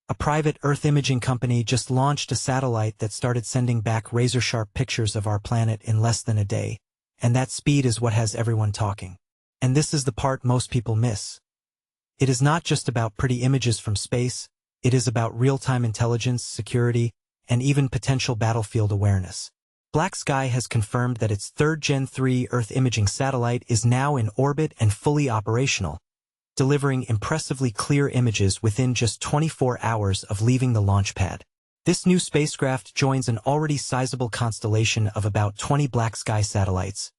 A private Earth imaging company just launched a satellite that started sending back razor-sharp pictures of our planet in less than a day, and that speed is what has everyone talking. And this is the part most people miss. It is not just about pretty images from space, it is about real-time intelligence, security, and even potential battlefield awareness. BlackSky has confirmed that its third Gen-3 Earth imaging satellite is now in orbit and fully operational, delivering impressively clear images within just 24 hours of leaving the launch pad. This new spacecraft joins an already sizable constellation of about 20 BlackSky satellites,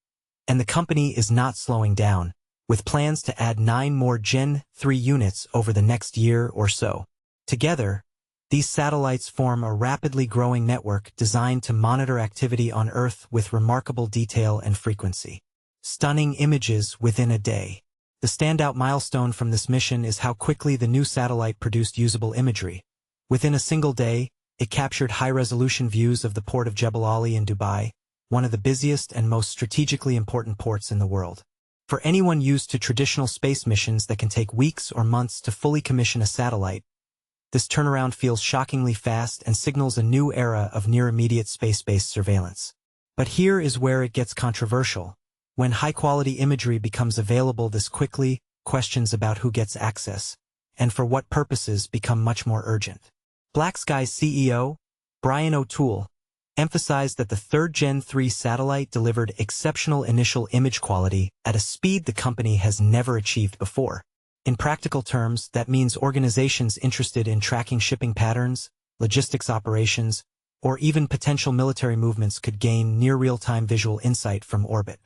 and the company is not slowing down, with plans to add 9 more Gen-3 units over the next year or so. Together, these satellites form a rapidly growing network designed to monitor activity on Earth with remarkable detail and frequency. Stunning images within a day. The standout milestone from this mission is how quickly the new satellite produced usable imagery. Within a single day, it captured high-resolution views of the Port of Jebel Ali in Dubai, one of the busiest and most strategically important ports in the world. For anyone used to traditional space missions that can take weeks or months to fully commission a satellite, this turnaround feels shockingly fast and signals a new era of near-immediate space-based surveillance. But here is where it gets controversial. When high-quality imagery becomes available this quickly, questions about who gets access, and for what purposes become much more urgent. BlackSky's CEO, Brian O'Toole, emphasized that the third Gen-3 satellite delivered exceptional initial image quality at a speed the company has never achieved before. In practical terms, that means organizations interested in tracking shipping patterns, logistics operations, or even potential military movements could gain near real-time visual insight from orbit.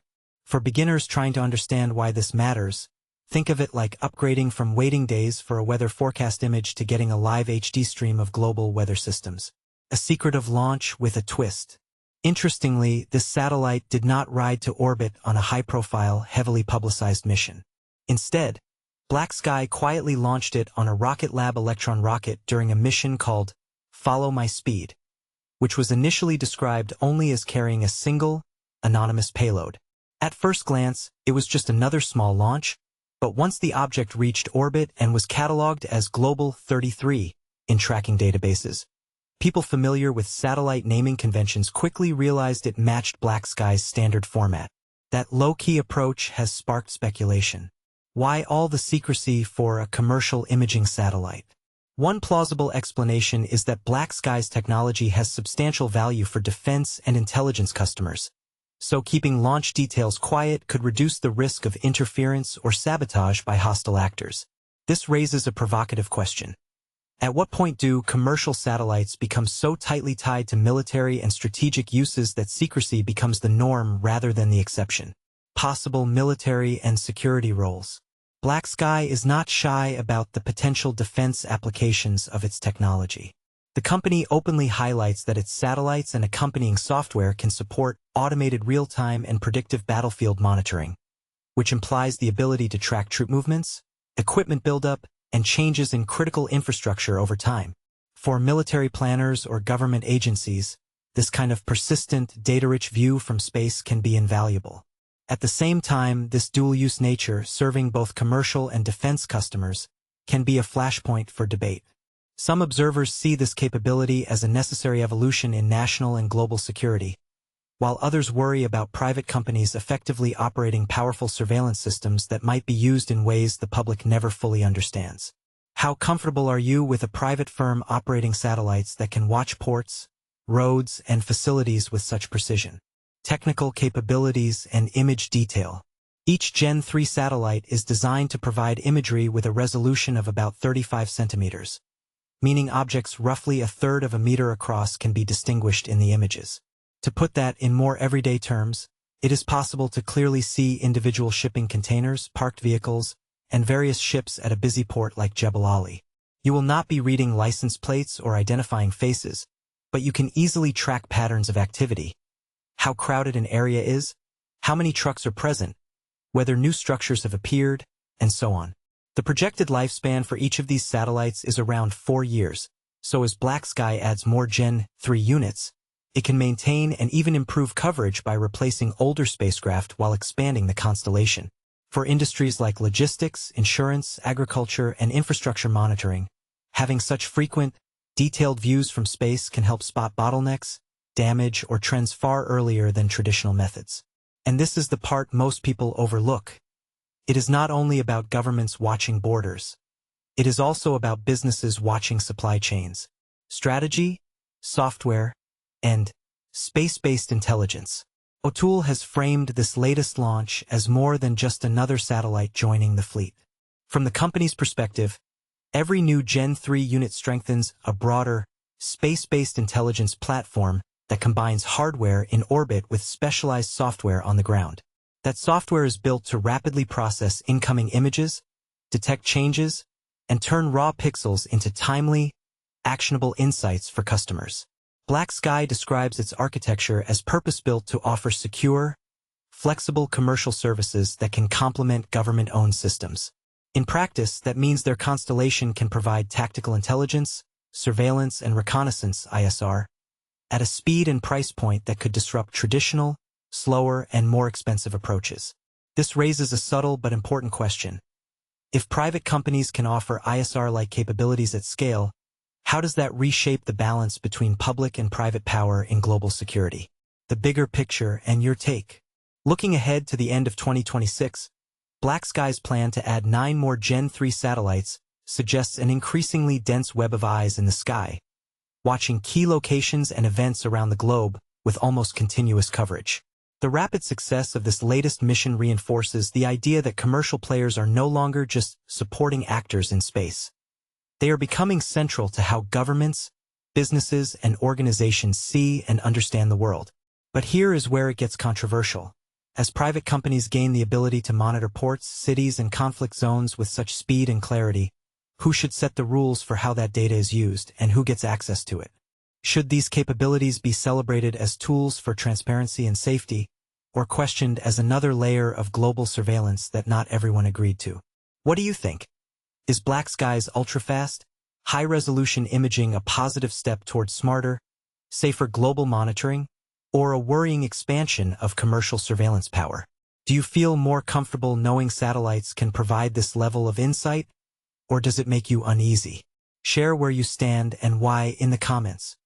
For beginners trying to understand why this matters, think of it like upgrading from waiting days for a weather forecast image to getting a live HD stream of global weather systems. A secretive launch with a twist. Interestingly, this satellite did not ride to orbit on a high-profile, heavily publicized mission. Instead, BlackSky quietly launched it on a Rocket Lab Electron rocket during a mission called Follow My Speed, which was initially described only as carrying a single, anonymous payload. At first glance, it was just another small launch, but once the object reached orbit and was cataloged as Global 33 in tracking databases, people familiar with satellite naming conventions quickly realized it matched BlackSky's standard format. That low-key approach has sparked speculation. Why all the secrecy for a commercial imaging satellite? One plausible explanation is that BlackSky's technology has substantial value for defense and intelligence customers, so keeping launch details quiet could reduce the risk of interference or sabotage by hostile actors. This raises a provocative question. At what point do commercial satellites become so tightly tied to military and strategic uses that secrecy becomes the norm rather than the exception? Possible military and security roles. BlackSky is not shy about the potential defense applications of its technology. The company openly highlights that its satellites and accompanying software can support automated real-time and predictive battlefield monitoring, which implies the ability to track troop movements, equipment buildup, and changes in critical infrastructure over time. For military planners or government agencies, this kind of persistent, data-rich view from space can be invaluable. At the same time, this dual-use nature, serving both commercial and defense customers, can be a flashpoint for debate. Some observers see this capability as a necessary evolution in national and global security, while others worry about private companies effectively operating powerful surveillance systems that might be used in ways the public never fully understands. How comfortable are you with a private firm operating satellites that can watch ports, roads, and facilities with such precision? Technical capabilities and image detail. Each Gen-3 satellite is designed to provide imagery with a resolution of about 35 centimeters, meaning objects roughly a third of a meter across can be distinguished in the images. To put that in more everyday terms, it is possible to clearly see individual shipping containers, parked vehicles, and various ships at a busy port like Jebel Ali. You will not be reading license plates or identifying faces, but you can easily track patterns of activity. How crowded an area is, how many trucks are present, whether new structures have appeared, and so on. The projected lifespan for each of these satellites is around 4 years, so as BlackSky adds more Gen-3 units, it can maintain and even improve coverage by replacing older spacecraft while expanding the constellation. For industries like logistics, insurance, agriculture, and infrastructure monitoring, Having such frequent, detailed views from space can help spot bottlenecks, damage, or trends far earlier than traditional methods. And this is the part most people overlook. It is not only about governments watching borders. It is also about businesses watching supply chains, strategy, software, and space-based intelligence. O'Toole has framed this latest launch as more than just another satellite joining the fleet. From the company's perspective, every new Gen-3 unit strengthens a broader, space-based intelligence platform that combines hardware in orbit with specialized software on the ground. That software is built to rapidly process incoming images, detect changes, and turn raw pixels into timely, actionable insights for customers. BlackSky describes its architecture as purpose-built to offer secure, flexible commercial services that can complement government-owned systems. In practice, that means their constellation can provide tactical intelligence, surveillance, and reconnaissance (ISR) at a speed and price point that could disrupt traditional, slower, and more expensive approaches. This raises a subtle but important question. If private companies can offer ISR-like capabilities at scale, how does that reshape the balance between public and private power in global security? The bigger picture and your take. Looking ahead to the end of 2026, BlackSky's plan to add 9 more Gen-3 satellites suggests an increasingly dense web of eyes in the sky, watching key locations and events around the globe with almost continuous coverage. The rapid success of this latest mission reinforces the idea that commercial players are no longer just supporting actors in space. They are becoming central to how governments, businesses, and organizations see and understand the world. But here is where it gets controversial. As private companies gain the ability to monitor ports, cities, and conflict zones with such speed and clarity, who should set the rules for how that data is used and who gets access to it? Should these capabilities be celebrated as tools for transparency and safety, or questioned as another layer of global surveillance that not everyone agreed to? What do you think? Is BlackSky's ultra-fast, high-resolution imaging a positive step towards smarter, safer global monitoring, or a worrying expansion of commercial surveillance power? Do you feel more comfortable knowing satellites can provide this level of insight, or does it make you uneasy? Share where you stand and why in the comments.